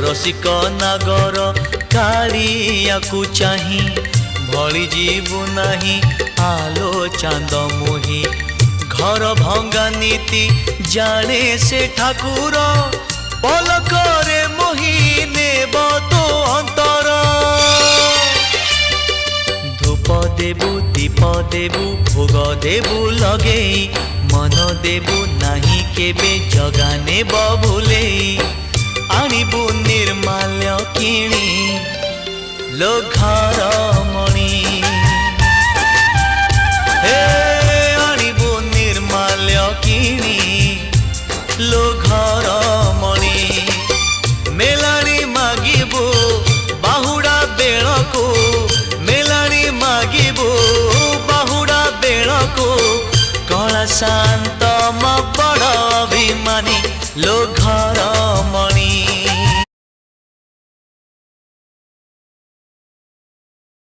रसिक नागर कालिया को चाही भली जीवु नाही आलो चांद मोही घर भंगा नीति जाने से ठाकुर पलकरे मोही नेब तो अंतर धूप देबु दीप देबु भोग देबु लगे मन देबु नाही केबे जगा नेब भूले आनिबु निर्माल्य किणी लो घर मणि हे आनिबु निर्माल्य किणी लो घर मणि मेलाणी मागिबु बाहुड़ा बेलको मेलाणी मागिबु बाहुड़ा बेलको कला शांत म बड़ अभिमानी लो घर मणि।